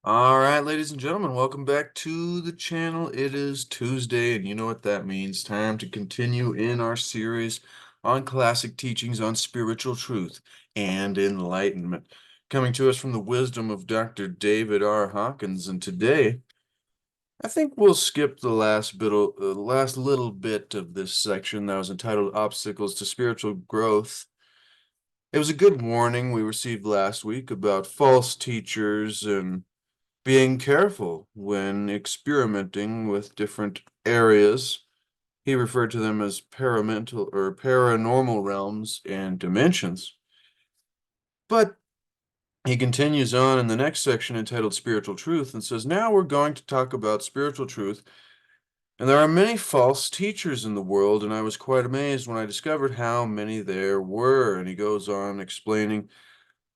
All right, ladies and gentlemen, welcome back to the channel. It is Tuesday, and you know what that means. Time to continue in our series on classic teachings on spiritual truth and enlightenment. Coming to us from the wisdom of Dr. David R. Hawkins, and today I think we'll skip the last little bit of this section that was entitled Obstacles to Spiritual Growth. It was a good warning we received last week about false teachers and being careful when experimenting with different areas. He referred to them as paramental or paranormal realms and dimensions. But he continues on in the next section entitled Spiritual Truth and says, now we're going to talk about spiritual truth. And there are many false teachers in the world, and I was quite amazed when I discovered how many there were. And he goes on explaining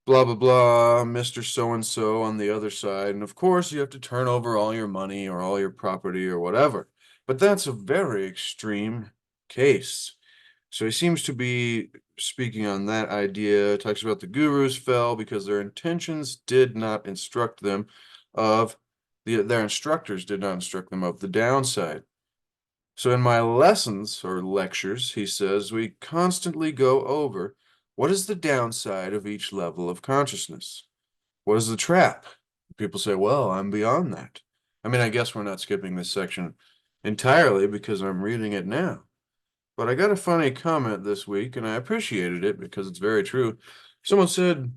blah, blah, blah, Mr. So-and-so on the other side. And of course, you have to turn over all your money or all your property or whatever. But that's a very extreme case. So he seems to be speaking on that idea, talks about the gurus fell because their intentions did not instruct them of their instructors did not instruct them of the downside. So in my lessons or lectures, he says, we constantly go over what is the downside of each level of consciousness? What is the trap? People say, well, I'm beyond that. I mean, I guess we're not skipping this section entirely because I'm reading it now. But I got a funny comment this week and I appreciated it because it's very true. Someone said,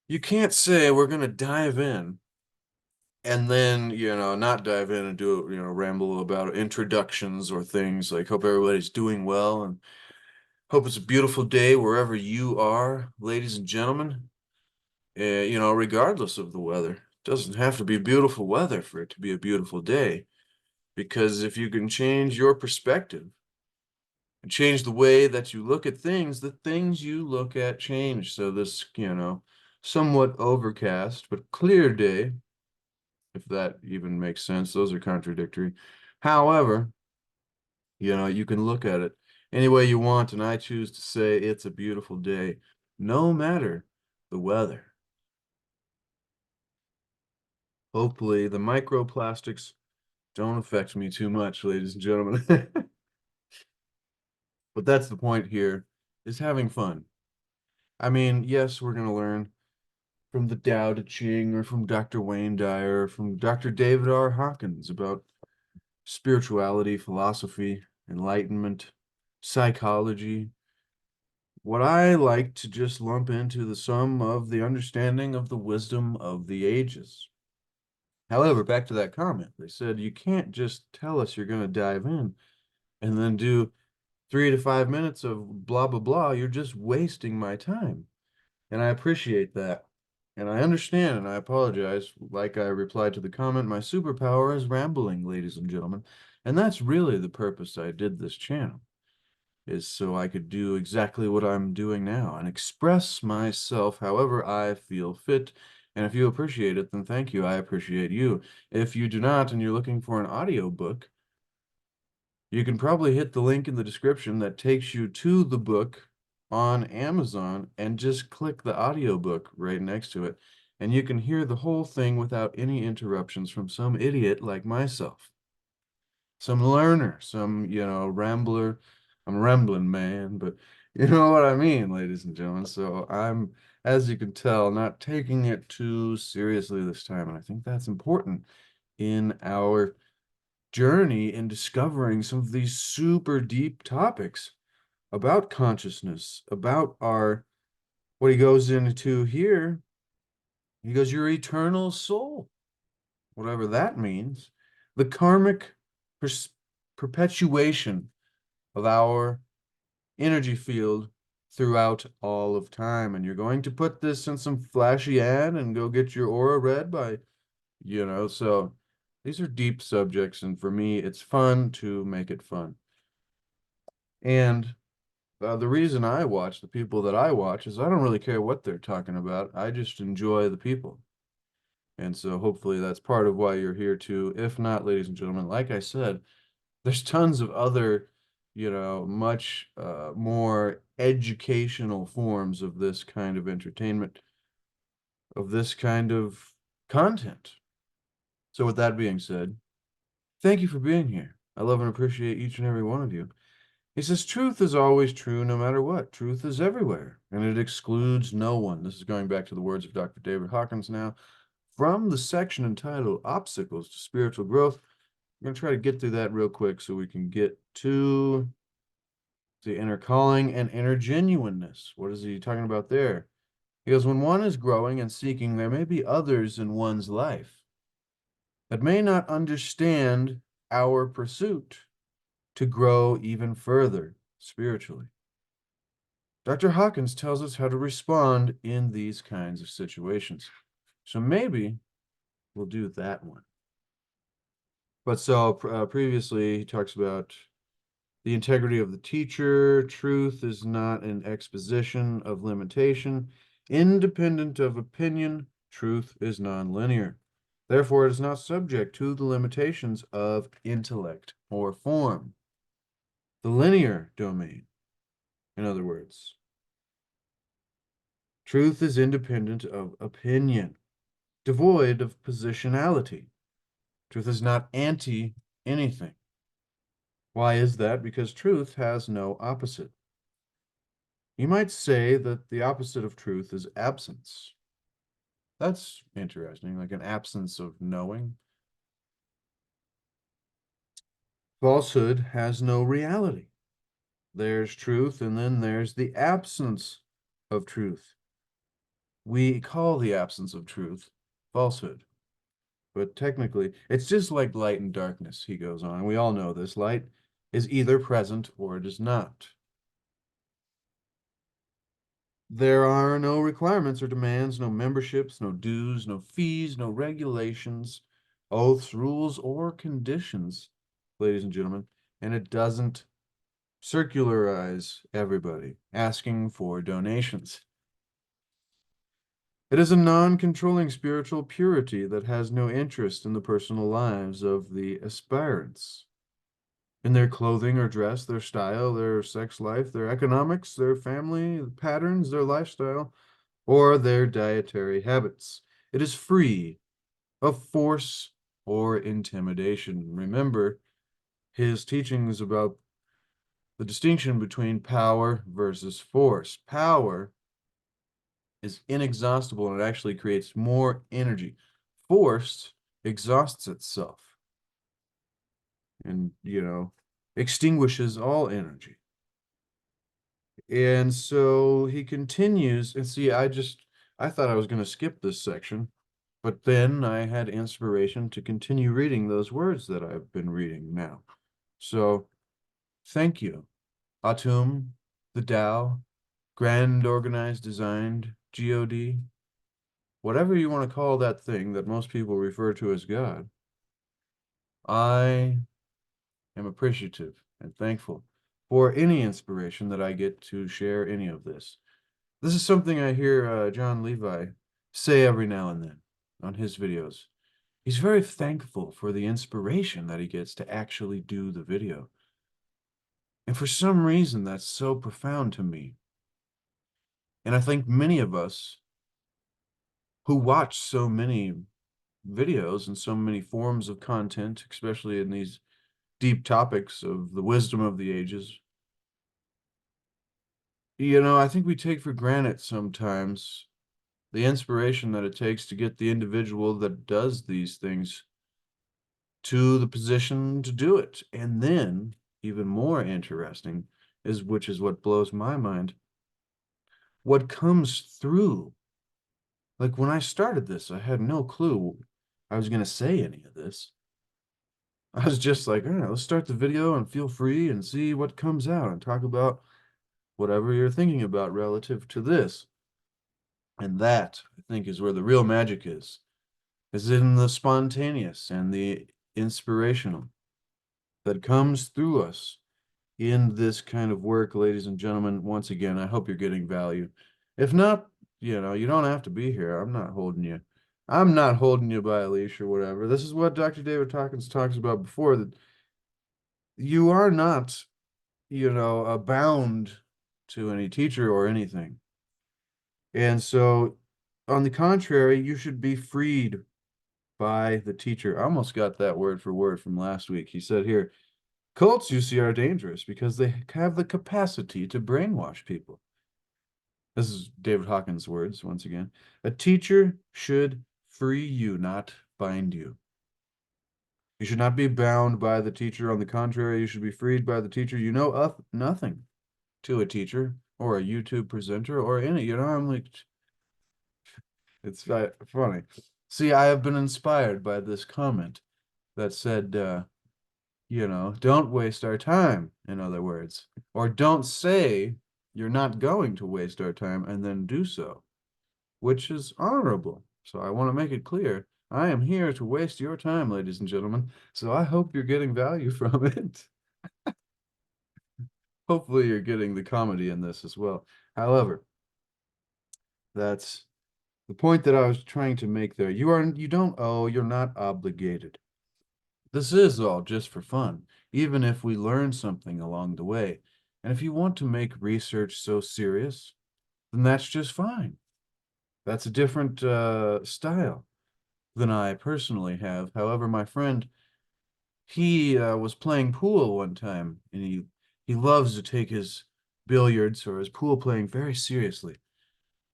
you can't say we're going to dive in and then, not dive in and do, ramble about introductions or things like hope everybody's doing well and hope it's a beautiful day wherever you are, ladies and gentlemen. Regardless of the weather, it doesn't have to be beautiful weather for it to be a beautiful day. Because if you can change your perspective and change the way that you look at things, the things you look at change. So this, somewhat overcast but clear day, if that even makes sense, those are contradictory. However, you can look at it any way you want, and I choose to say it's a beautiful day, no matter the weather. Hopefully, the microplastics don't affect me too much, ladies and gentlemen. But that's the point here, is having fun. I mean, yes, we're going to learn from the Tao Te Ching or from Dr. Wayne Dyer or from Dr. David R. Hawkins about spirituality, philosophy, enlightenment, psychology. What I like to just lump into the sum of the understanding of the wisdom of the ages. However, back to that comment, they said you can't just tell us you're going to dive in and then do 3 to 5 minutes of blah, blah, blah. You're just wasting my time. And I appreciate that. And I understand and I apologize. Like I replied to the comment, my superpower is rambling, ladies and gentlemen. And that's really the purpose I did this channel, is so I could do exactly what I'm doing now and express myself however I feel fit. And if you appreciate it, then thank you. I appreciate you. If you do not and you're looking for an audiobook, you can probably hit the link in the description that takes you to the book on Amazon and just click the audiobook right next to it. And you can hear the whole thing without any interruptions from some idiot like myself. Some learner, some, rambler. I'm a rambling man, but you know what I mean, ladies and gentlemen. So I'm, as you can tell, not taking it too seriously this time. And I think that's important in our journey in discovering some of these super deep topics about consciousness, about what he goes into here. He goes, your eternal soul, whatever that means, the karmic pers perpetuation of our energy field throughout all of time. And you're going to put this in some flashy ad and go get your aura read by, so these are deep subjects. And for me, it's fun to make it fun. And the reason I watch the people that I watch is I don't really care what they're talking about. I just enjoy the people. And so hopefully that's part of why you're here too. If not, ladies and gentlemen, like I said, there's tons of other, much more educational forms of this kind of entertainment, of this kind of content. So with that being said, thank you for being here. I love and appreciate each and every one of you. He says, truth is always true no matter what. Truth is everywhere, and it excludes no one. This is going back to the words of Dr. David Hawkins now. From the section entitled Obstacles to Spiritual Growth, I'm going to try to get through that real quick so we can get to the inner calling and inner genuineness. What is he talking about there? He goes, when one is growing and seeking, there may be others in one's life that may not understand our pursuit to grow even further spiritually. Dr. Hawkins tells us how to respond in these kinds of situations. So maybe we'll do that one. But so previously, he talks about the integrity of the teacher. Truth is not an exposition of limitation. Independent of opinion, truth is nonlinear. Therefore, it is not subject to the limitations of intellect or form. The linear domain, in other words. Truth is independent of opinion, devoid of positionality. Truth is not anti anything. Why is that? Because truth has no opposite. You might say that the opposite of truth is absence. That's interesting, like an absence of knowing. Falsehood has no reality. There's truth, and then there's the absence of truth. We call the absence of truth falsehood. But technically, it's just like light and darkness, he goes on. We all know this. Light is either present or it is not. There are no requirements or demands, no memberships, no dues, no fees, no regulations, oaths, rules, or conditions, ladies and gentlemen. And it doesn't circularize everybody asking for donations. It is a non-controlling spiritual purity that has no interest in the personal lives of the aspirants, in their clothing or dress, their style, their sex life, their economics, their family patterns, their lifestyle, or their dietary habits. It is free of force or intimidation. Remember his teachings about the distinction between power versus force. Power is inexhaustible and it actually creates more energy. Force exhausts itself and, extinguishes all energy. And so he continues, and see, I thought I was going to skip this section, but then I had inspiration to continue reading those words that I've been reading now. So thank you. Atum, the Tao, grand organized designed, God, whatever you want to call that thing that most people refer to as God. I am appreciative and thankful for any inspiration that I get to share any of this. This is something I hear John Levi say every now and then on his videos. He's very thankful for the inspiration that he gets to actually do the video. And for some reason, that's so profound to me. And I think many of us who watch so many videos and so many forms of content, especially in these deep topics of the wisdom of the ages, I think we take for granted sometimes the inspiration that it takes to get the individual that does these things to the position to do it. And then, even more interesting, which is what blows my mind, what comes through. Like when I started this, I had no clue I was going to say any of this. I was just like, all right, let's start the video and feel free and see what comes out and talk about whatever you're thinking about relative to this. And that, I think, is where the real magic is in the spontaneous and the inspirational that comes through us in this kind of work, ladies and gentlemen. Once again, I hope you're getting value. If not, you don't have to be here. I'm not holding you. I'm not holding you by a leash or whatever. This is what Dr. David Hawkins talks about before, that you are not, bound to any teacher or anything. And so, on the contrary, you should be freed by the teacher. I almost got that word for word from last week. He said here, cults, you see, are dangerous because they have the capacity to brainwash people. This is David Hawkins' words once again. A teacher should free you, not bind you. You should not be bound by the teacher. On the contrary, you should be freed by the teacher. You know of nothing to a teacher or a YouTube presenter or any, I'm like, it's funny. See, I have been inspired by this comment that said, don't waste our time, in other words, or don't say you're not going to waste our time and then do so, which is honorable. So I want to make it clear. I am here to waste your time, ladies and gentlemen. So I hope you're getting value from it. Hopefully you're getting the comedy in this as well. However, that's the point that I was trying to make there. You don't owe, you're not obligated. This is all just for fun, even if we learn something along the way. And if you want to make research so serious, then that's just fine. That's a different style than I personally have. However, my friend, he was playing pool one time, and he loves to take his billiards or his pool playing very seriously.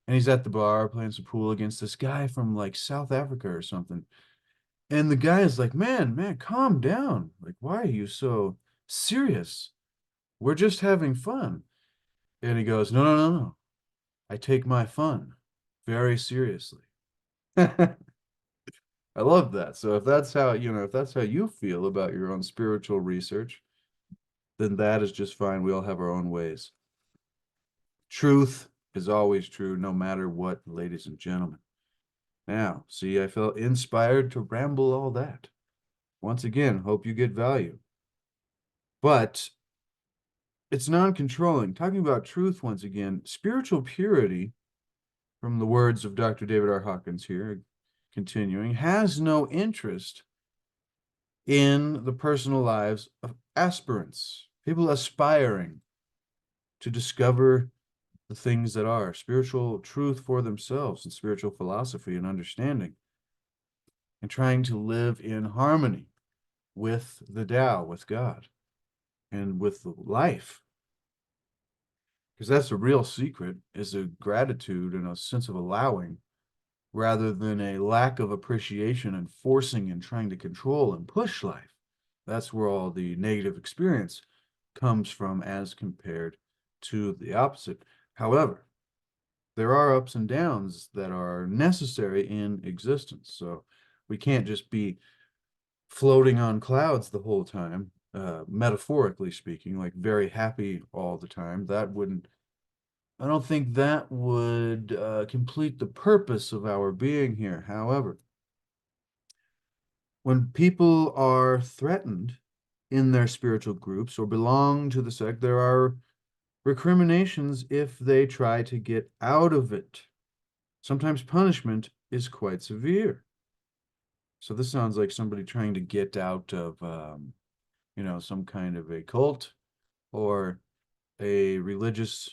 And he's at the bar playing some pool against this guy from like South Africa or something. And the guy is like, man, calm down. Like, why are you so serious? We're just having fun. And he goes, no. I take my fun very seriously. I love that. So if that's how, if that's how you feel about your own spiritual research, then that is just fine. We all have our own ways. Truth is always true, no matter what, ladies and gentlemen. Now, see, I felt inspired to ramble all that. Once again, hope you get value. But it's non-controlling. Talking about truth once again, spiritual purity, from the words of Dr. David R. Hawkins here, continuing, has no interest in the personal lives of aspirants, people aspiring to discover the things that are spiritual truth for themselves and spiritual philosophy and understanding, and trying to live in harmony with the Tao, with God, and with life. Because that's the real secret, is a gratitude and a sense of allowing, rather than a lack of appreciation and forcing and trying to control and push life. That's where all the negative experience comes from as compared to the opposite. However, there are ups and downs that are necessary in existence. So we can't just be floating on clouds the whole time, metaphorically speaking, like very happy all the time. I don't think that would complete the purpose of our being here. However, when people are threatened in their spiritual groups or belong to the sect, there are recriminations if they try to get out of it. Sometimes punishment is quite severe. So this sounds like somebody trying to get out of, some kind of a cult or a religious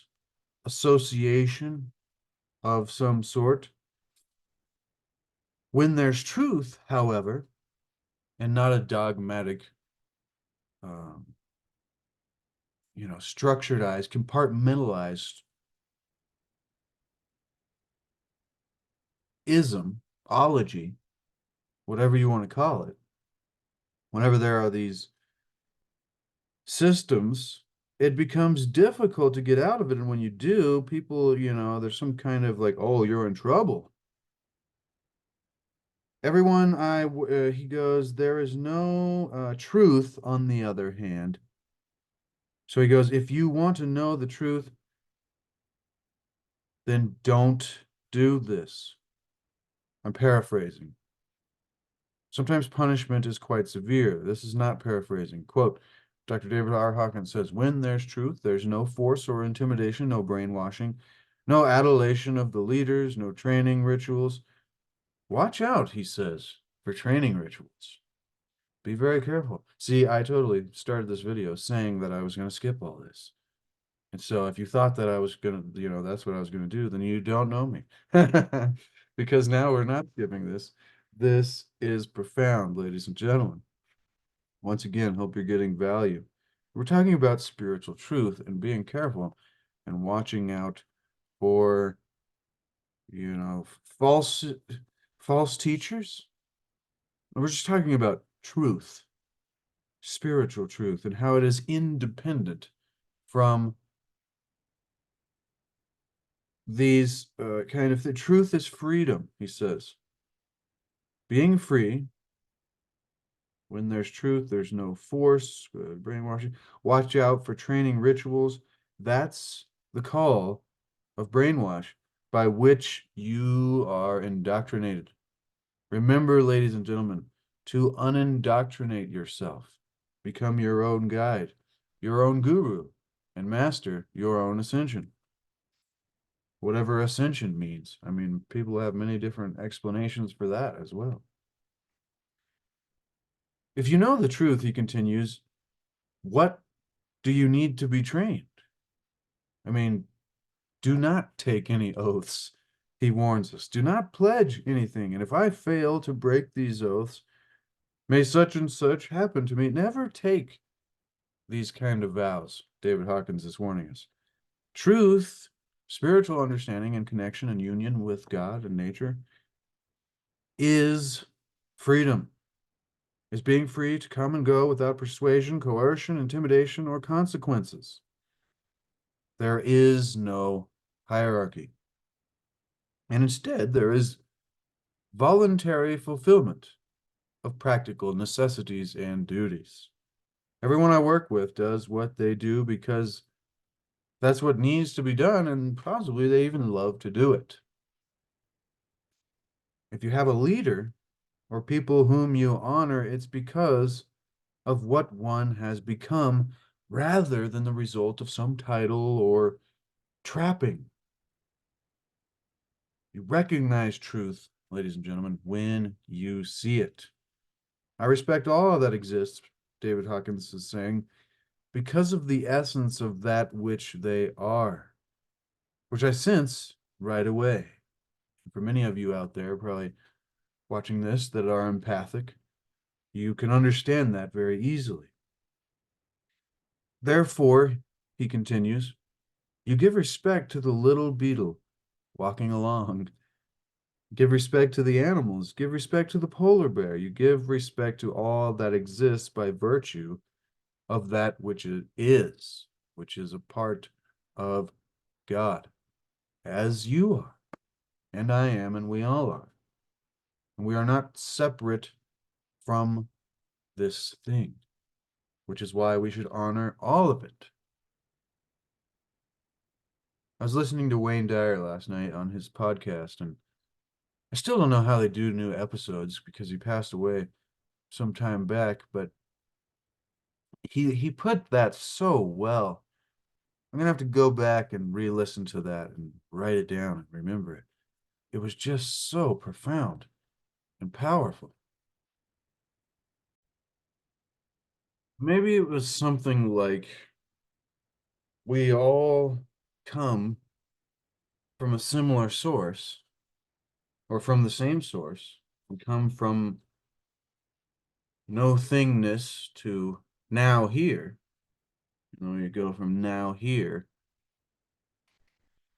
association of some sort. When there's truth, however, and not a dogmatic, um, structuredized, compartmentalized ology, whatever you want to call it, whenever there are these systems, it becomes difficult to get out of it. And when you do, people, there's some kind of like, oh, you're in trouble. Everyone, he goes, there is no truth on the other hand. So he goes, if you want to know the truth, then don't do this. I'm paraphrasing. Sometimes punishment is quite severe. This is not paraphrasing. Quote, Dr. David R. Hawkins says, when there's truth, there's no force or intimidation, no brainwashing, no adulation of the leaders, no training rituals. Watch out, he says, for training rituals. Be very careful. See, I totally started this video saying that I was going to skip all this. And so if you thought that I was going to, that's what I was going to do, then you don't know me. Because now we're not skipping this. This is profound, ladies and gentlemen. Once again, hope you're getting value. We're talking about spiritual truth and being careful and watching out for, false false teachers. We're just talking about truth, spiritual truth, and how it is independent from these kind of the truth is freedom, he says. Being free, when there's truth, there's no force, brainwashing. Watch out for training rituals. That's the call of brainwash by which you are indoctrinated. Remember, ladies and gentlemen, to unindoctrinate yourself. Become your own guide, your own guru, and master your own ascension. Whatever ascension means. I mean, people have many different explanations for that as well. If you know the truth, he continues, what do you need to be trained? I mean, do not take any oaths. He warns us, do not pledge anything. And if I fail to break these oaths, may such and such happen to me. Never take these kind of vows. David Hawkins is warning us. Truth, spiritual understanding and connection and union with God and nature is freedom. Is being free to come and go without persuasion, coercion, intimidation, or consequences. There is no hierarchy. And instead, there is voluntary fulfillment of practical necessities and duties. Everyone I work with does what they do because that's what needs to be done, and possibly they even love to do it. If you have a leader or people whom you honor, it's because of what one has become rather than the result of some title or trapping. You recognize truth, ladies and gentlemen, when you see it. I respect all that exists, David Hawkins is saying, because of the essence of that which they are, which I sense right away. For many of you out there probably watching this that are empathic, you can understand that very easily. Therefore, he continues, you give respect to the little beetle walking along. Give respect to the animals. Give respect to the polar bear. You give respect to all that exists by virtue of that which it is, which is a part of God, as you are, and I am, and we all are. And we are not separate from this thing, which is why we should honor all of it. I was listening to Wayne Dyer last night on his podcast, and I still don't know how they do new episodes because he passed away some time back, but he put that so well. I'm gonna have to go back and re-listen to that and write it down and remember it. It was just so profound and powerful. Maybe it was something like we all come from a similar source or from the same source. We come from no thingness to now here. You go from now here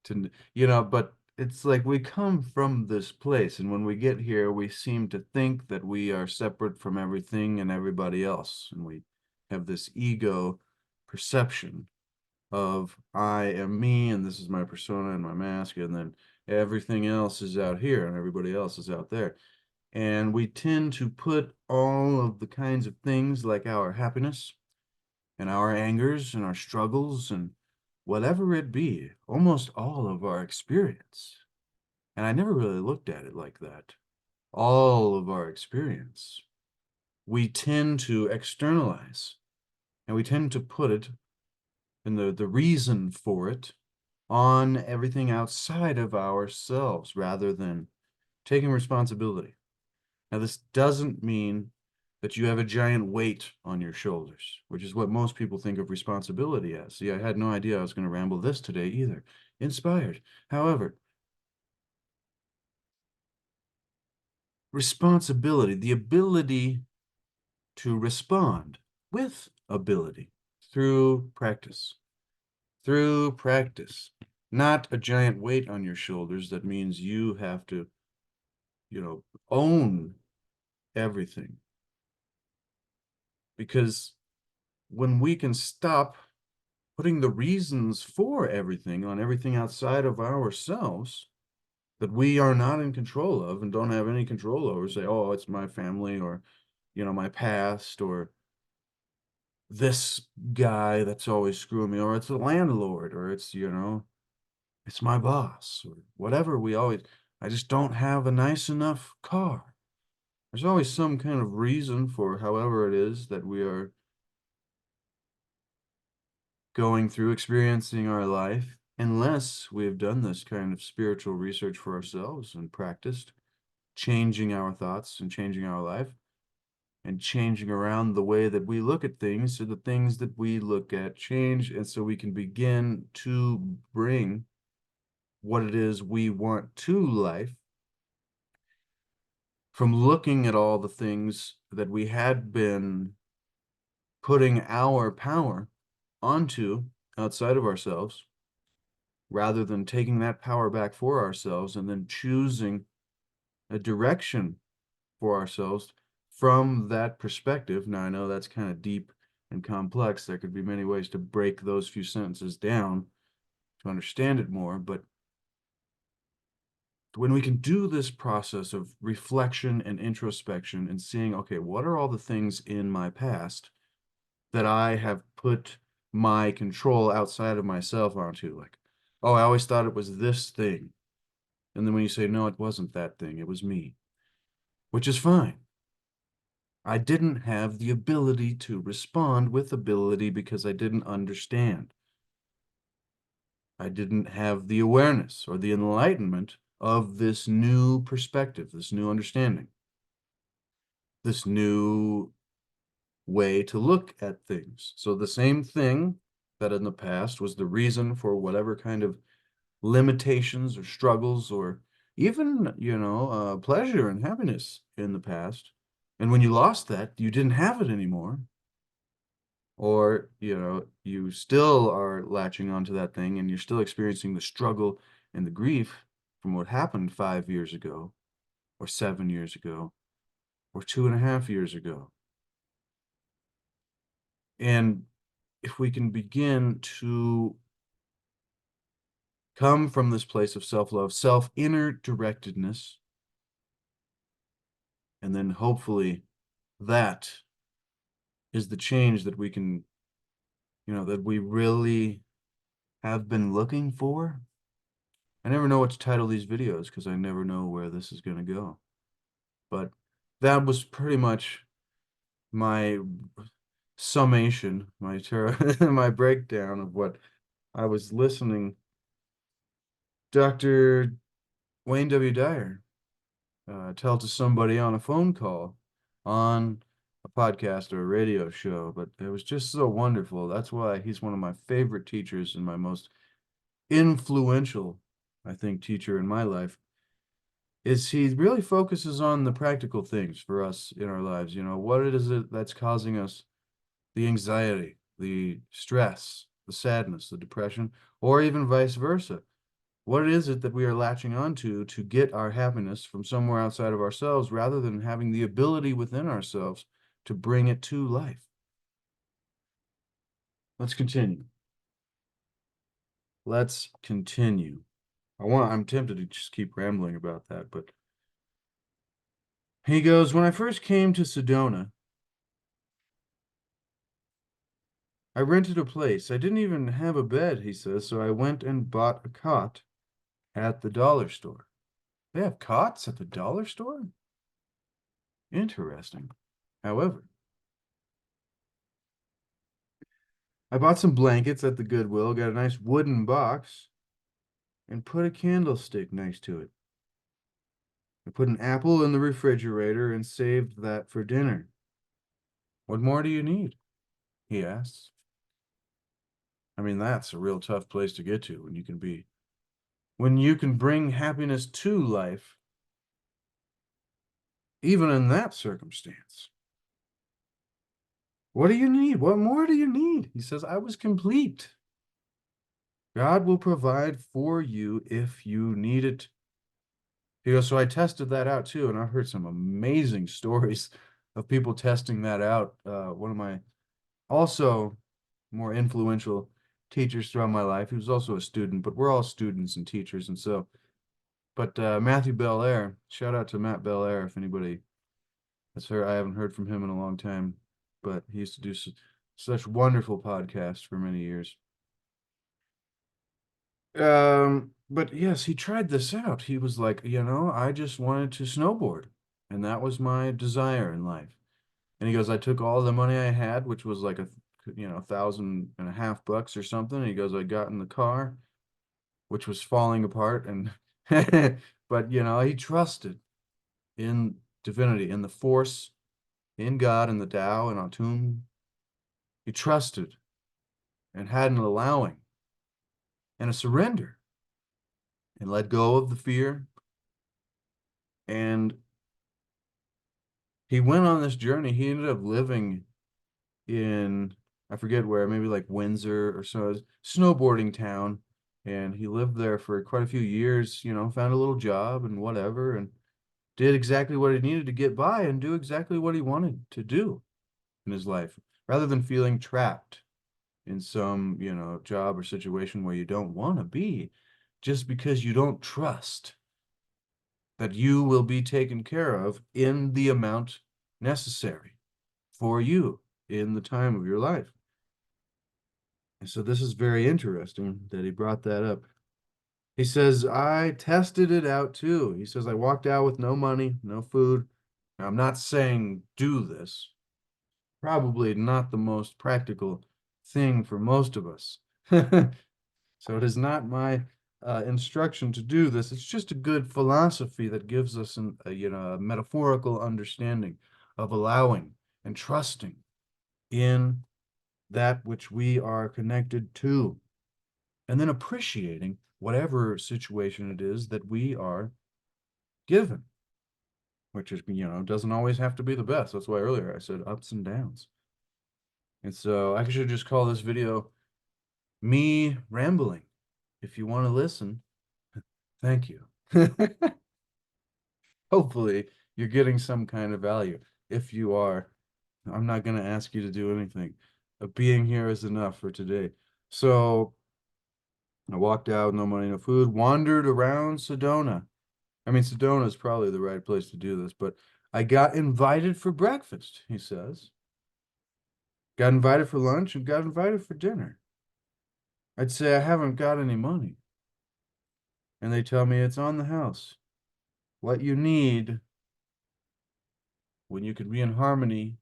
to, but it's like we come from this place, and when we get here, we seem to think that we are separate from everything and everybody else, and we have this ego perception of I am me, and this is my persona and my mask, and then everything else is out here, and everybody else is out there. And we tend to put all of the kinds of things like our happiness and our angers and our struggles and whatever it be, almost all of our experience. And I never really looked at it like that. All of our experience, we tend to externalize and we tend to put it and the reason for it on everything outside of ourselves rather than taking responsibility. Now, this doesn't mean that you have a giant weight on your shoulders, which is what most people think of responsibility as. See, I had no idea I was going to ramble this today either. Inspired. However, responsibility, the ability to respond with ability through practice. Through practice. Not a giant weight on your shoulders that means you have to, own everything. Because when we can stop putting the reasons for everything on everything outside of ourselves that we are not in control of and don't have any control over, say, oh, it's my family or, my past or this guy that's always screwing me, or it's the landlord, or it's my boss, or whatever. I just don't have a nice enough car. There's always some kind of reason for however it is that we are going through, experiencing our life, unless we have done this kind of spiritual research for ourselves and practiced changing our thoughts and changing our life and changing around the way that we look at things so the things that we look at change, and so we can begin to bring what it is we want to life from looking at all the things that we had been putting our power onto outside of ourselves, rather than taking that power back for ourselves and then choosing a direction for ourselves from that perspective. Now, I know that's kind of deep and complex. There could be many ways to break those few sentences down to understand it more, but when we can do this process of reflection and introspection and seeing, okay, what are all the things in my past that I have put my control outside of myself onto? Like, oh, I always thought it was this thing. And then when you say, no, it wasn't that thing, it was me, which is fine. I didn't have the ability to respond with ability because I didn't understand. I didn't have the awareness or the enlightenment of this new perspective, this new understanding, this new way to look at things. So the same thing that in the past was the reason for whatever kind of limitations or struggles or even, pleasure and happiness in the past. And when you lost that, you didn't have it anymore. Or, you still are latching onto that thing and you're still experiencing the struggle and the grief from what happened 5 years ago, or 7 years ago, or 2.5 years ago. And if we can begin to come from this place of self-love, self-inner directedness, and then hopefully that is the change that we can, that we really have been looking for. I never know what to title these videos because I never know where this is going to go. But that was pretty much my summation, my breakdown of what I was listening Dr. Wayne W. Dyer tell to somebody on a phone call, on a podcast or a radio show. But it was just so wonderful. That's why he's one of my favorite teachers and my most influential, I think, teacher in my life. Is he really focuses on the practical things for us in our lives. What is it that's causing us the anxiety, the stress, the sadness, the depression, or even vice versa? What is it that we are latching onto to get our happiness from somewhere outside of ourselves, rather than having the ability within ourselves to bring it to life? Let's continue. Let's continue. I'm tempted to just keep rambling about that, but he goes, when I first came to Sedona, I rented a place. I didn't even have a bed, he says, so I went and bought a cot at the dollar store. They have cots at the dollar store? Interesting. However, I bought some blankets at the Goodwill, got a nice wooden box, and put a candlestick next to it. I put an apple in the refrigerator and saved that for dinner. What more do you need? He asks. I mean, that's a real tough place to get to when you can bring happiness to life even in that circumstance. What do you need? What more do you need? He says, I was complete. God will provide for you if you need it. He goes, so I tested that out too, and I've heard some amazing stories of people testing that out. One of my also more influential teachers throughout my life, he was also a student, but we're all students and teachers, and so, but Matthew Belair, shout out to Matt Belair if anybody has heard, I haven't heard from him in a long time, but he used to do such wonderful podcasts for many years. But yes, he tried this out. He was like, I just wanted to snowboard, and that was my desire in life. And he goes, I took all the money I had, which was like $1,500 or something. And he goes, I got in the car, which was falling apart, and but he trusted in divinity, in the force, in God, in the Tao, and Atum. He trusted and had an allowing and a surrender and let go of the fear. And he went on this journey. He ended up living in, I forget where, maybe like Windsor or so, snowboarding town. And he lived there for quite a few years, found a little job and whatever, and did exactly what he needed to get by and do exactly what he wanted to do in his life, rather than feeling trapped in some, job or situation where you don't want to be, just because you don't trust that you will be taken care of in the amount necessary for you in the time of your life. And so this is very interesting that he brought that up. He says, I tested it out too. He says, I walked out with no money, no food. Now, I'm not saying do this. Probably not the most practical thing for most of us. So it is not my instruction to do this. It's just a good philosophy that gives us a metaphorical understanding of allowing and trusting in that which we are connected to, and then appreciating whatever situation it is that we are given, which is, doesn't always have to be the best. That's why earlier I said ups and downs. And so I should just call this video me rambling. If you want to listen, thank you. Hopefully you're getting some kind of value. If you are, I'm not going to ask you to do anything. Being here is enough for today. So I walked out, no money, no food, wandered around Sedona. I mean, Sedona is probably the right place to do this, but I got invited for breakfast, he says. Got invited for lunch and got invited for dinner. I'd say I haven't got any money. And they tell me it's on the house. What you need when you can be in harmony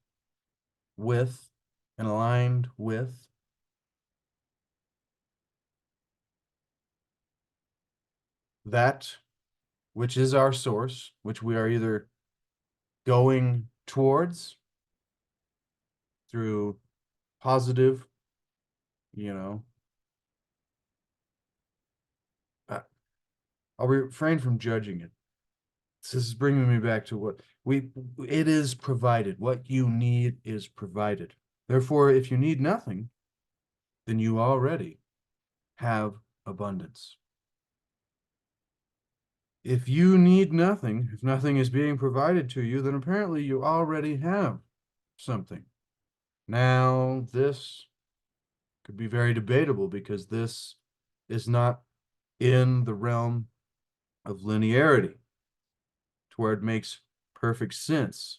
with and aligned with that which is our source, which we are either going towards through positive, you know, uh, I'll refrain from judging it. This is bringing me back to it is provided. What you need is provided. Therefore, if you need nothing, then you already have abundance. If you need nothing, if nothing is being provided to you, then apparently you already have something. Now, this could be very debatable because this is not in the realm of linearity to where it makes perfect sense.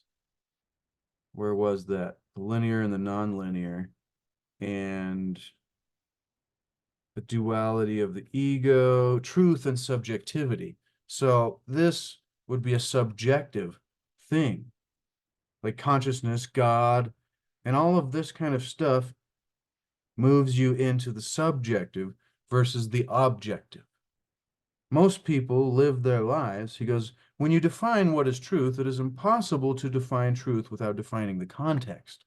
Where was that? The linear and the nonlinear, and the duality of the ego, truth and subjectivity. So this would be a subjective thing, like consciousness, God, and all of this kind of stuff moves you into the subjective versus the objective. Most people live their lives, he goes, when you define what is truth, it is impossible to define truth without defining the context.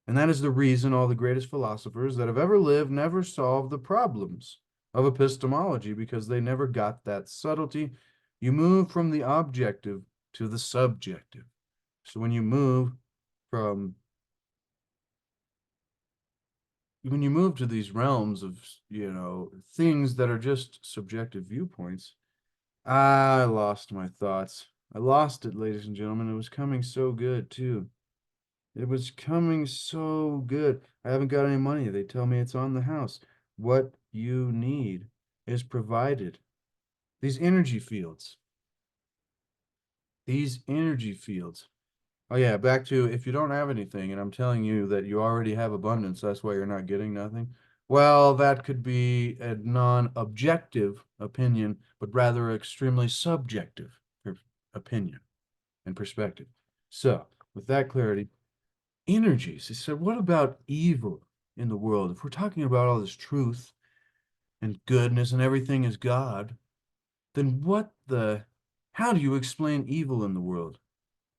And that is the reason all the greatest philosophers that have ever lived never solved the problems of epistemology, because they never got that subtlety. You move from the objective to the subjective. So when you move from when you move to these realms of, things that are just subjective viewpoints, I lost my thoughts. I lost it, ladies and gentlemen. It was coming so good, too. It was coming so good. I haven't got any money. They tell me it's on the house. What you need is provided. These energy fields. These energy fields. Oh yeah, back to if you don't have anything and I'm telling you that you already have abundance, that's why you're not getting nothing. Well, that could be a non-objective opinion, but rather extremely subjective opinion and perspective. So, with that clarity, energies. He said, what about evil in the world? If we're talking about all this truth and goodness and everything is God, then how do you explain evil in the world?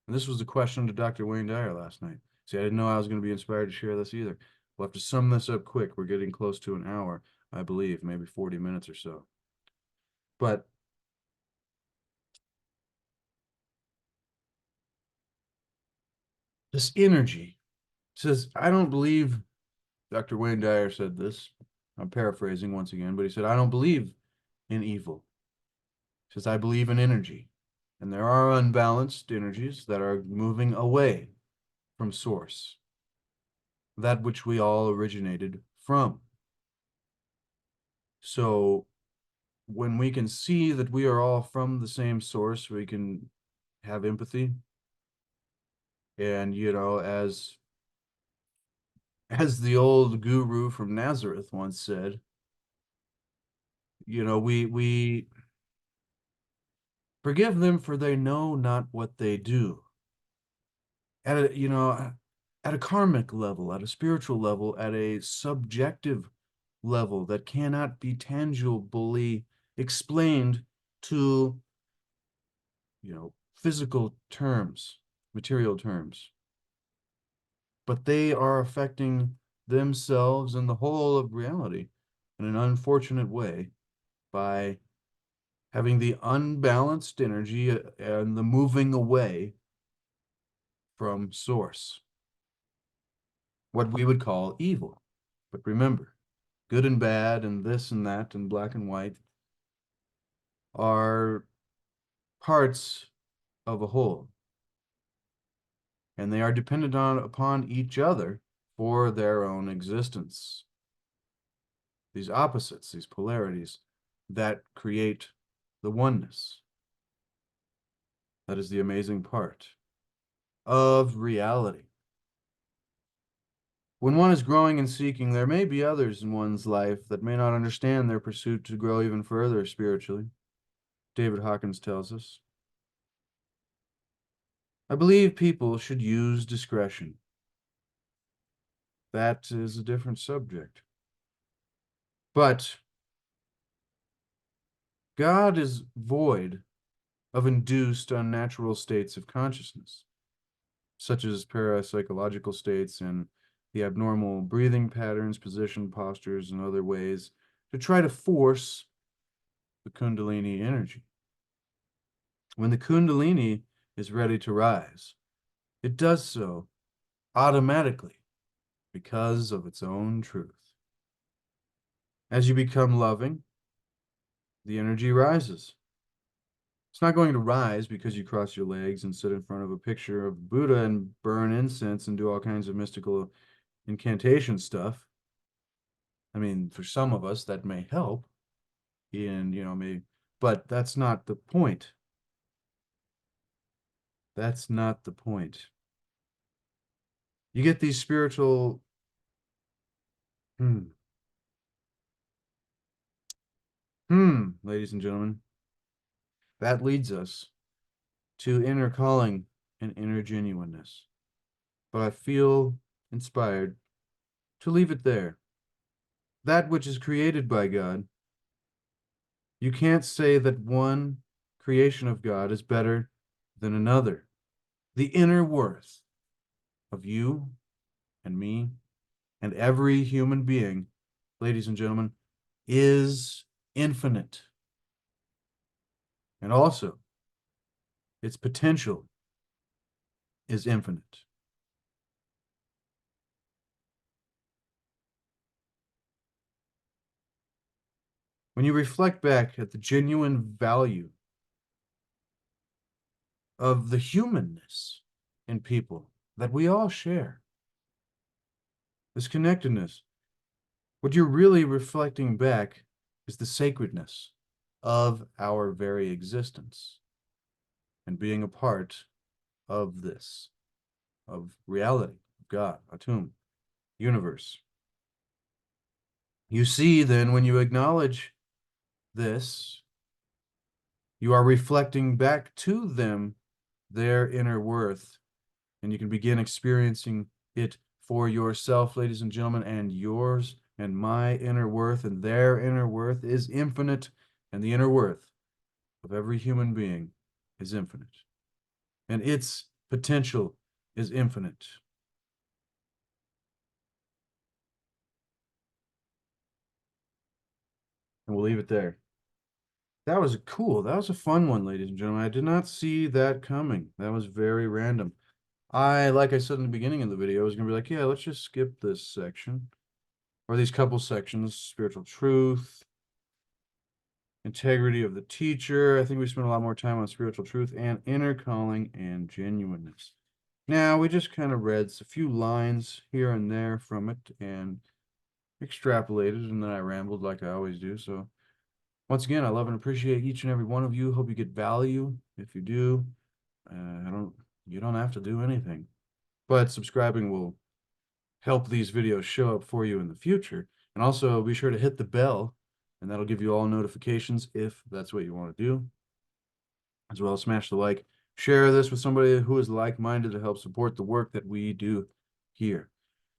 And this was the question to Dr. Wayne Dyer last night. See, I didn't know I was going to be inspired to share this either. We'll have to sum this up quick. We're getting close to an hour, I believe, maybe 40 minutes or so. But this energy says, I don't believe, Dr. Wayne Dyer said this. I'm paraphrasing once again, but he said, I don't believe in evil. He says, I believe in energy. And there are unbalanced energies that are moving away from source, that which we all originated from. So when we can see that we are all from the same source, we can have empathy. And, as the old guru from Nazareth once said, we forgive them for they know not what they do. At a karmic level, at a spiritual level, at a subjective level that cannot be tangibly explained to, physical terms, material terms. But they are affecting themselves and the whole of reality in an unfortunate way by having the unbalanced energy and the moving away from source, what we would call evil. But remember, good and bad and this and that and black and white are parts of a whole, and they are dependent upon each other for their own existence. These opposites, these polarities that create the oneness. That is the amazing part of reality. When one is growing and seeking, there may be others in one's life that may not understand their pursuit to grow even further spiritually. David Hawkins tells us. I believe people should use discretion. That is a different subject. But God is void of induced unnatural states of consciousness, such as parapsychological states and the abnormal breathing patterns, position, postures, and other ways to try to force the Kundalini energy. When the Kundalini is ready to rise, it does so automatically because of its own truth. As you become loving, the energy rises. It's not going to rise because you cross your legs and sit in front of a picture of Buddha and burn incense and do all kinds of mystical incantation stuff. I mean, for some of us, that may help, but that's not the point. That's not the point. You get these spiritual, ladies and gentlemen, that leads us to inner calling and inner genuineness. But I feel inspired to leave it there. That which is created by God, you can't say that one creation of God is better than another. The inner worth of you and me and every human being, ladies and gentlemen, is infinite. And also, its potential is infinite. When you reflect back at the genuine value of the humanness in people that we all share, this connectedness, what you're really reflecting back is the sacredness of our very existence and being a part of this, of reality, of God, Atum, universe. You see, then, when you acknowledge this, you are reflecting back to them their inner worth, and you can begin experiencing it for yourself, ladies and gentlemen, and yours and my inner worth and their inner worth is infinite, and the inner worth of every human being is infinite, and its potential is infinite. And we'll leave it there. That was cool. That was a fun one, ladies and gentlemen. I did not see that coming. That was very random. Like I said in the beginning of the video, I was gonna be like, yeah, let's just skip this section or these couple sections: spiritual truth, integrity of the teacher. I think we spent a lot more time on spiritual truth and inner calling and genuineness. Now, we just kind of read a few lines here and there from it and extrapolated, and then I rambled like I always do. So once again, I love and appreciate each and every one of you. Hope you get value. If you do, you don't have to do anything, but subscribing will help these videos show up for you in the future. And also be sure to hit the bell, and that'll give you all notifications if that's what you want to do. As well as smash the like. Share this with somebody who is like-minded to help support the work that we do here.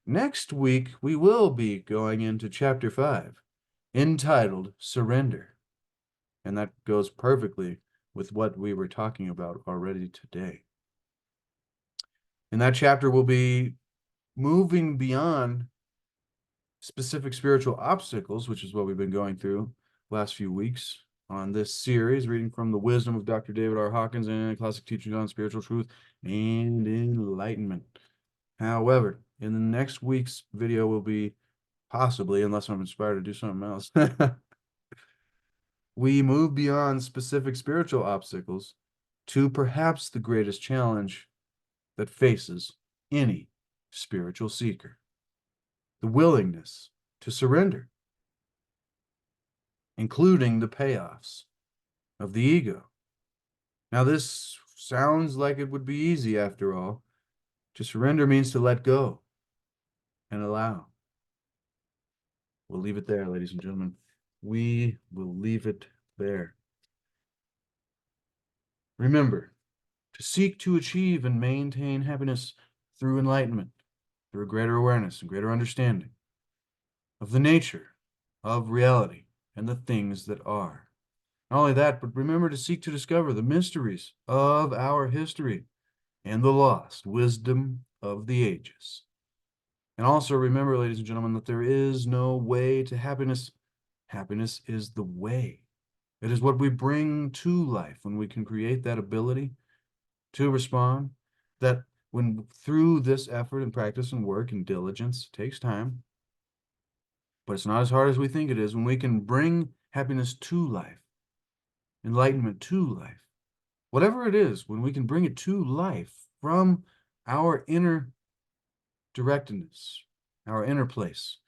Next week, we will be going into Chapter 5, entitled Surrender. And that goes perfectly with what we were talking about already today. In that chapter, we'll be moving beyond specific spiritual obstacles, which is what we've been going through last few weeks on this series, reading from the wisdom of Dr. David R. Hawkins and classic teachings on spiritual truth and enlightenment. However, in the next week's video will be possibly, unless I'm inspired to do something else, we move beyond specific spiritual obstacles to perhaps the greatest challenge that faces any spiritual seeker: the willingness to surrender, including the payoffs of the ego. Now, this sounds like it would be easy after all. To surrender means to let go and allow. We'll leave it there, ladies and gentlemen. We will leave it there. Remember to seek to achieve and maintain happiness through enlightenment, through greater awareness and greater understanding of the nature of reality and the things that are. Not only that, but remember to seek to discover the mysteries of our history and the lost wisdom of the ages. And also remember, ladies and gentlemen, that there is no way to happiness. Happiness is the way. It is what we bring to life when we can create that ability to respond, that when through this effort and practice and work and diligence, it takes time, but it's not as hard as we think it is. When we can bring happiness to life, enlightenment to life, whatever it is, when we can bring it to life from our inner directedness, our inner place,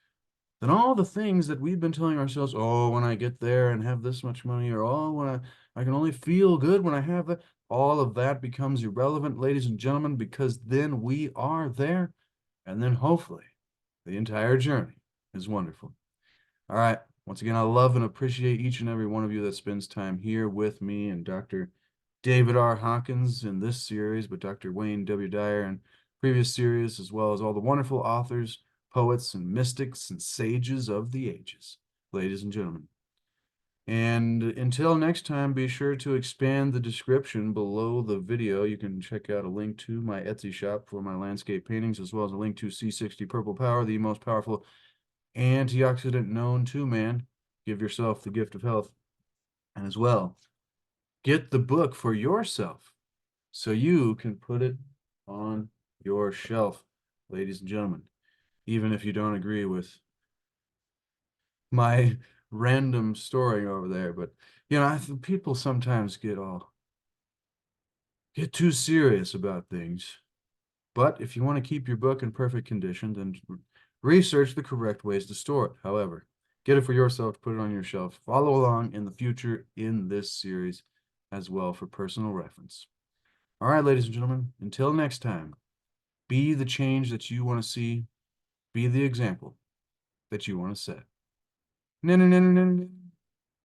then all the things that we've been telling ourselves, oh, when I get there and have this much money, or oh, when I can only feel good when I have that, all of that becomes irrelevant, ladies and gentlemen, because then we are there, and then hopefully the entire journey is wonderful. All right. Once again, I love and appreciate each and every one of you that spends time here with me and Dr. David R. Hawkins in this series, but Dr. Wayne W. Dyer in previous series, as well as all the wonderful authors, poets, and mystics and sages of the ages, ladies and gentlemen. And until next time, be sure to expand the description below the video. You can check out a link to my Etsy shop for my landscape paintings, as well as a link to C60 Purple Power, the most powerful antioxidant known to man. Give yourself the gift of health. And as well, get the book for yourself so you can put it on your shelf, ladies and gentlemen, even if you don't agree with my random story over there. But people sometimes get too serious about things. But if you want to keep your book in perfect condition, then research the correct ways to store it. However, get it for yourself, put it on your shelf. Follow along in the future in this series as well for personal reference. All right, ladies and gentlemen, until next time, be the change that you want to see, be the example that you want to set. No, no, no, no, no, no.